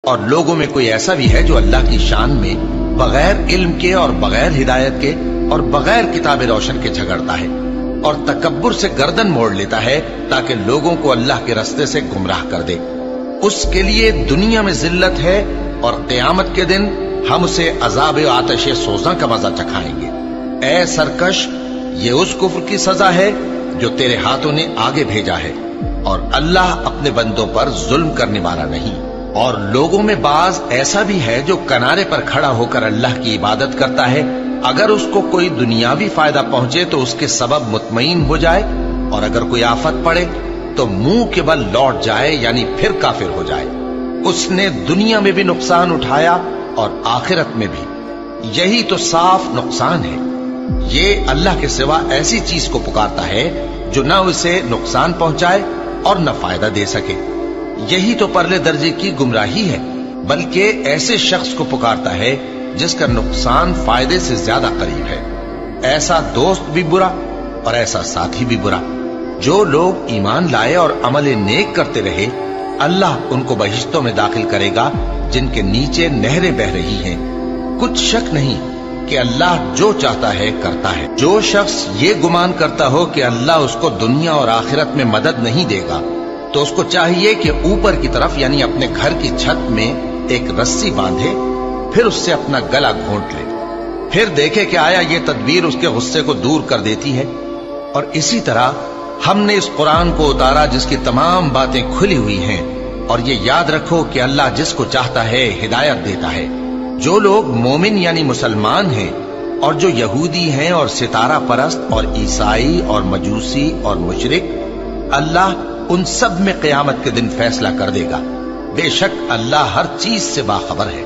اور لوگوں میں کوئی ایسا بھی ہے جو اللہ کی شان میں بغیر علم کے اور بغیر ہدایت کے اور بغیر کتاب روشن کے جھگڑتا ہے اور تکبر سے گردن موڑ لیتا ہے تاکہ لوگوں کو اللہ کے رستے سے گمراہ کر دے۔ اس کے لیے دنیا میں ذلت ہے اور قیامت کے دن ہم اسے عذاب آتش سوزاں کا مزہ چکھائیں گے۔ اے سرکش، یہ اس کفر کی سزا ہے جو تیرے ہاتھوں نے آگے بھیجا ہے، اور اللہ اپنے بندوں پر ظلم کرنے والا نہیں۔ اور لوگوں میں بعض ایسا بھی ہے جو کنارے پر کھڑا ہو کر اللہ کی عبادت کرتا ہے، اگر اس کو کوئی دنیاوی فائدہ پہنچے تو اس کے سبب مطمئن ہو جائے، اور اگر کوئی آفت پڑے تو منہ کے بل لوٹ جائے، یعنی پھر کافر ہو جائے۔ اس نے دنیا میں بھی نقصان اٹھایا اور آخرت میں بھی، یہی تو صاف نقصان ہے۔ یہ اللہ کے سوا ایسی چیز کو پکارتا ہے جو نہ اسے نقصان پہنچائے اور نہ فائدہ دے سکے، یہی تو پرلے درجے کی گمراہی ہے۔ بلکہ ایسے شخص کو پکارتا ہے جس کا نقصان فائدے سے زیادہ قریب ہے۔ ایسا دوست بھی برا اور ایسا ساتھی بھی برا۔ جو لوگ ایمان لائے اور عمل نیک کرتے رہے، اللہ ان کو بہشتوں میں داخل کرے گا جن کے نیچے نہریں بہ رہی ہیں۔ کچھ شک نہیں کہ اللہ جو چاہتا ہے کرتا ہے۔ جو شخص یہ گمان کرتا ہو کہ اللہ اس کو دنیا اور آخرت میں مدد نہیں دے گا، تو اس کو چاہیے کہ اوپر کی طرف یعنی اپنے گھر کی چھت میں ایک رسی باندھے، پھر اس سے اپنا گلا گھونٹ لے، پھر دیکھے کہ آیا یہ تدبیر اس کے غصے کو دور کر دیتی ہے۔ اور اسی طرح ہم نے اس قرآن کو اتارا جس کی تمام باتیں کھلی ہوئی ہیں، اور یہ یاد رکھو کہ اللہ جس کو چاہتا ہے ہدایت دیتا ہے۔ جو لوگ مومن یعنی مسلمان ہیں اور جو یہودی ہیں اور ستارہ پرست اور عیسائی اور مجوسی اور مشرک، اللہ ان سب میں قیامت کے دن فیصلہ کر دے گا۔ بے شک اللہ ہر چیز سے باخبر ہے۔